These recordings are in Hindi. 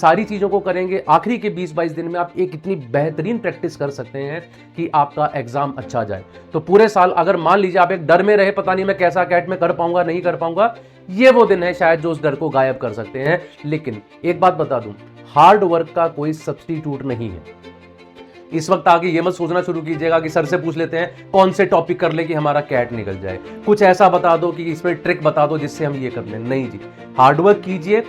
सारी चीजों को करेंगे, आखिरी के 20-22 दिन में आप एक इतनी बेहतरीन प्रैक्टिस कर सकते हैं कि आपका एग्जाम अच्छा जाए। तो पूरे साल अगर मान लीजिए आप एक डर में रहे, पता नहीं मैं कैसा कैट में कर पाऊंगा नहीं कर पाऊंगा, ये वो दिन है शायद जो उस डर को गायब कर सकते हैं। लेकिन एक बात बता दूं, हार्ड वर्क का कोई सब्स्टिट्यूट नहीं है। इस वक्त आगे ये मत सोचना शुरू कीजिएगा कि सर से पूछ लेते हैं कौन से टॉपिक कर ले कि हमारा कैट निकल जाए, कुछ ऐसा बता दो कि इसमें ट्रिक बता दो जिससे हम ये कर लें। नहीं जी, हार्डवर्क कीजिए,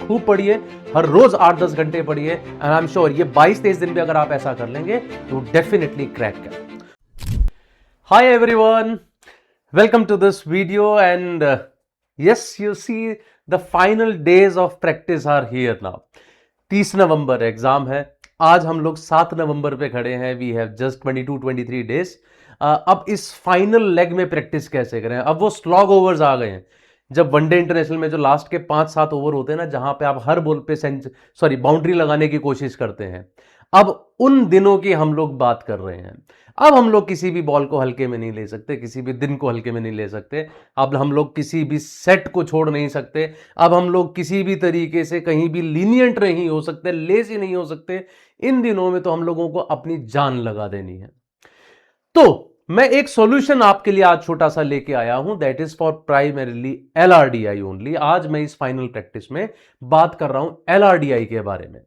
खूब पढ़िए, हर रोज 8-10 घंटे पढ़िए, एंड आई एम श्योर ये 22-23 दिन में अगर आप ऐसा कर लेंगे तो definitely crack CAT. Hi everyone, welcome to this video and yes, you see the final days of practice are here now. 30 नवंबर एग्जाम है, आज हम लोग 7 नवंबर पे खड़े हैं। We have just 22-23 days. अब इस फाइनल लेग में प्रैक्टिस कैसे करें? अब वो स्लॉग ओवर्स आ गए हैं, जब वनडे इंटरनेशनल में जो लास्ट के 5-7 ओवर होते हैं ना, जहां पे आप हर बॉल पे बाउंड्री लगाने की कोशिश करते हैं, अब उन दिनों की हम लोग बात कर रहे हैं। अब हम लोग किसी भी बॉल को हल्के में नहीं ले सकते, किसी भी दिन को हल्के में नहीं ले सकते। अब हम लोग किसी भी सेट को छोड़ नहीं सकते। अब हम लोग किसी भी तरीके से कहीं भी लीनियंट नहीं हो सकते, लेजी नहीं हो सकते। इन दिनों में तो हम लोगों को अपनी जान लगा देनी है। तो मैं एक सॉल्यूशन आपके लिए आज छोटा सा लेके आया हूं, that is for primarily LRDI only. आज मैं इस फाइनल प्रैक्टिस में बात कर रहा हूं एलआरडीआई के बारे में।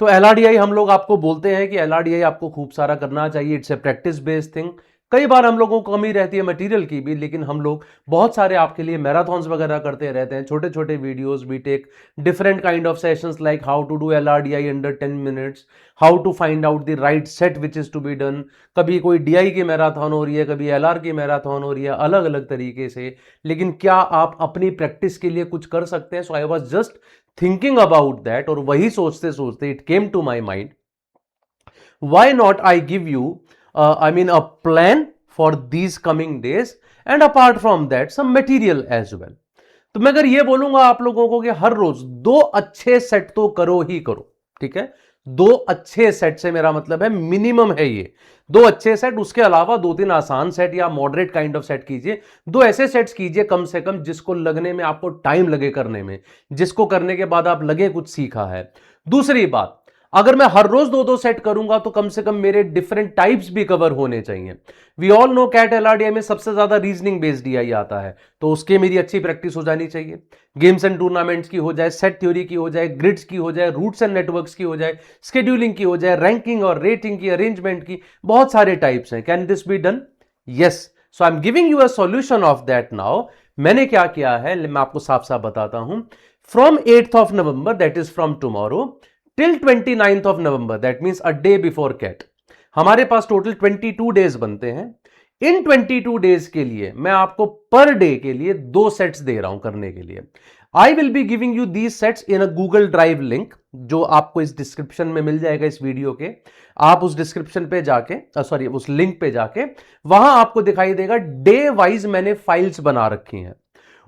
तो एलआरडीआई हम लोग आपको बोलते हैं कि एलआरडीआई आपको खूब सारा करना चाहिए, it's a practice based thing. कई बार हम लोगों को कमी रहती है मटेरियल की भी, लेकिन हम लोग बहुत सारे आपके लिए मैराथन्स वगैरह करते रहते हैं, छोटे छोटे videos. We take different kind of sessions like how to do LRDI under 10 minutes, how to find out the right set which is to be done. कभी कोई डीआई की मैराथन हो रही है, कभी एलआर की मैराथन हो रही है, अलग अलग तरीके से। लेकिन क्या आप अपनी प्रैक्टिस के लिए कुछ कर सकते हैं? So I was just thinking about that, और वही सोचते सोचते it came to my mind, why not I give you a plan for these coming days, and apart from that some material as well। तो मैं अगर ये बोलूंगा आप लोगों को कि हर रोज 2 अच्छे सेट तो करो ही करो, ठीक है? 2 अच्छे सेट से मेरा मतलब है मिनिमम है ये 2 अच्छे सेट। उसके अलावा 2-3 आसान सेट या मॉडरेट काइंड ऑफ सेट कीजिए। 2 ऐसे सेट्स कीजिए कम से कम जिसको लगने में आपको टाइम लगे करने में, जिसको करने के बाद आप लगे कुछ सीखा है। दूसरी बात, अगर मैं हर रोज 2-2 सेट करूंगा तो कम से कम मेरे डिफरेंट टाइप्स भी कवर होने चाहिए। We all know CAT LRDI में सबसे ज्यादा रीजनिंग बेस्ड डीआई आता है, तो उसके मेरी अच्छी प्रैक्टिस हो जानी चाहिए। गेम्स एंड टूर्नामेंट्स की हो जाए, सेट थ्योरी की हो जाए, ग्रिड्स की हो जाए, रूट्स एंड नेटवर्क्स की हो जाए, शेड्यूलिंग की हो जाए, रैंकिंग और रेटिंग की, अरेंजमेंट की, बहुत सारे टाइप्स हैं। Can this be done? Yes. So I am giving you a solution of that now. मैंने क्या किया है मैं आपको साफ साफ बताता हूं। From 8th of November, that is from tomorrow, till 29th of November, that means a day before CAT, हमारे पास टोटल 22 डेज बनते हैं। इन 22 डेज के लिए मैं आपको पर डे के लिए 2 सेट्स दे रहा हूं करने के लिए। I will be giving you these sets in a Google drive link, जो आपको इस डिस्क्रिप्शन में मिल जाएगा इस वीडियो के। आप उस डिस्क्रिप्शन पे जाके उस लिंक पे जाके वहां आपको दिखाई देगा डे वाइज मैंने फाइल्स बना रखी हैं।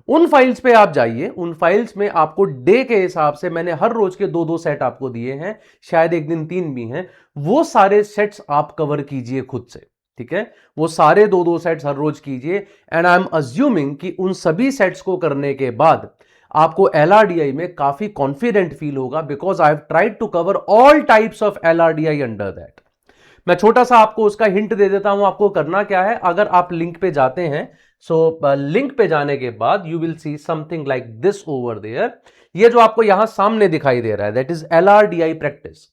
उन फाइल्स पे आप जाइए, उन फाइल्स में आपको डे के हिसाब से मैंने हर रोज के 2-2 सेट आपको दिए हैं, शायद एक दिन 3 भी हैं। वो सारे सेट्स आप कवर कीजिए खुद से, ठीक है? वो सारे 2-2 सेट्स हर रोज कीजिए, एंड आई एम अज्यूमिंग कि उन सभी सेट्स को करने के बाद आपको एलआरडीआई में काफी कॉन्फिडेंट फील होगा, because I have tried to cover all types of LRDI under that. मैं छोटा सा आपको उसका हिंट दे देता हूं, आपको करना क्या है। अगर आप लिंक पे जाते हैं, लिंक पे जाने के बाद you will see something like this over there. ये जो आपको यहां सामने दिखाई दे रहा है, दैट इज एलआरडीआई प्रैक्टिस।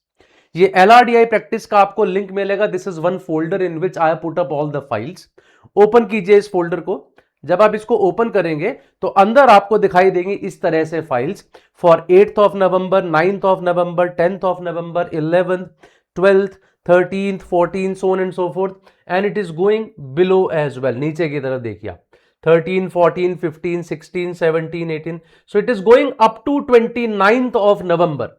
ये एलआरडीआई प्रैक्टिस का आपको लिंक मिलेगा। This is one folder in which I put up all the files. Open कीजिए इस फोल्डर को। जब आप इसको ओपन करेंगे तो अंदर आपको दिखाई देंगी इस तरह से files for 8th of November, 9th of November, 10th of November, 11th, 12th, 13th, 14th, so on and so forth, and it is going below as well। नीचे की तरफ देखिए आप 13, 14, 15, 16, 17, 18, so it is going up to 29th of November,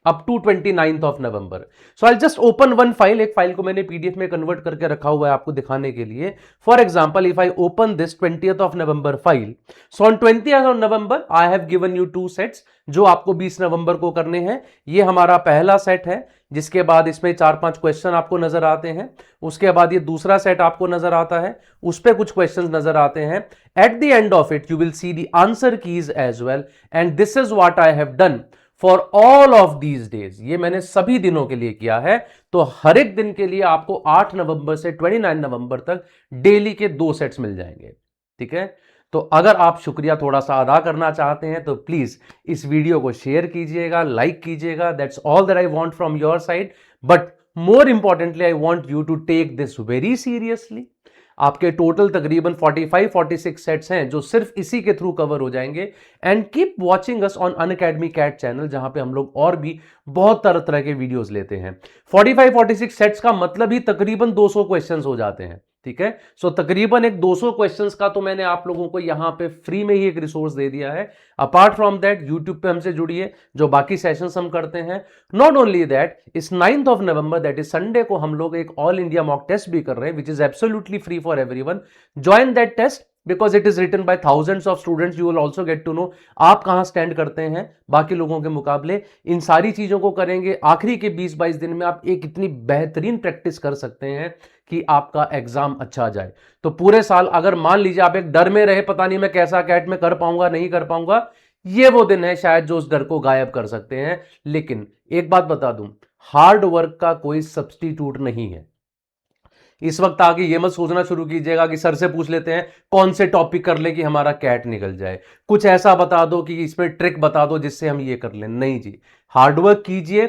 up to 29th of November। So I'll just open one file। एक फाइल को मैंने पीडीएफ में कन्वर्ट करके रखा हुआ है आपको दिखाने के लिए। For example, if I open this 20th of November file, so on 20th of November I have given you 2 sets जो आपको 20 नवंबर को करने हैं। ये हमारा पहला सेट है, जिसके बाद इसमें 4-5 क्वेश्चन आपको नजर आते हैं। उसके बाद ये दूसरा सेट आपको नजर आता है, उस पर कुछ क्वेश्चन नजर आते हैं। At the end of it you will see the answer keys as well, and this is what I have done for all of these days, ये मैंने सभी दिनों के लिए किया है। तो हर एक दिन के लिए आपको 8 नवंबर से 29 नवंबर तक डेली के 2 सेट्स मिल जाएंगे। ठीक है, तो अगर आप शुक्रिया थोड़ा सा अदा करना चाहते हैं तो प्लीज इस वीडियो को शेयर कीजिएगा, लाइक कीजिएगा। That's all that I want from your side, but more importantly I want you to take this very seriously. आपके टोटल तकरीबन 45-46 सेट्स हैं जो सिर्फ इसी के थ्रू कवर हो जाएंगे। And keep watching us on Unacademy CAT channel, जहां पे हम लोग और भी बहुत तरह तरह के वीडियोस लेते हैं। 45-46 सेट्स का मतलब ही तकरीबन 200 क्वेश्चंस हो जाते हैं। ठीक है, सो तकरीबन एक 200 क्वेश्चंस का तो मैंने आप लोगों को यहां पे फ्री में ही एक रिसोर्स दे दिया है। अपार्ट फ्रॉम दैट यूट्यूब पे हमसे जुड़िए, जो बाकी सेशंस हम करते हैं। नॉट ओनली दैट, इस 9th of November that is Sunday को हम लोग एक ऑल इंडिया मॉक टेस्ट भी कर रहे हैं, which is absolutely free for everyone. Join that test because it is written by thousands of students. You will also get to know आप कहां स्टैंड करते हैं बाकी लोगों के मुकाबले। इन सारी चीजों को करेंगे, आखिरी के 20-22 दिन में आप एक इतनी बेहतरीन प्रैक्टिस कर सकते हैं कि आपका एग्जाम अच्छा जाए। तो पूरे साल अगर मान लीजिए आप एक डर में रहे, पता नहीं मैं कैसा कैट में कर पाऊंगा नहीं कर पाऊंगा, ये वो दिन है शायद जो उस डर को गायब कर सकते हैं। लेकिन एक बात बता दूं, हार्ड वर्क का कोई सब्स्टिट्यूट नहीं है। इस वक्त आगे ये मत सोचना शुरू कीजिएगा कि सर से पूछ लेते हैं कौन से टॉपिक कर ले कि हमारा कैट निकल जाए, कुछ ऐसा बता दो कि इसमें ट्रिक बता दो जिससे हम ये कर लें। नहीं जी, हार्डवर्क कीजिए,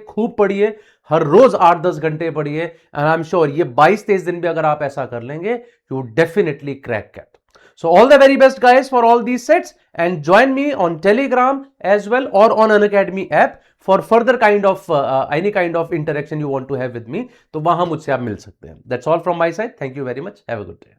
खूब पढ़िए, हर रोज 8-10 घंटे पढ़िए। एंड आई एम श्योर ये 22-23 दिन भी अगर आप ऐसा कर लेंगे, you definitely crack CAT. So all the very best guys for all these sets, and join me on Telegram as well or on Unacademy app for further kind of any kind of interaction you want to have with me. तो वहां मुझसे आप मिल सकते हैं। That's all from my side. Thank you very much. Have a good day.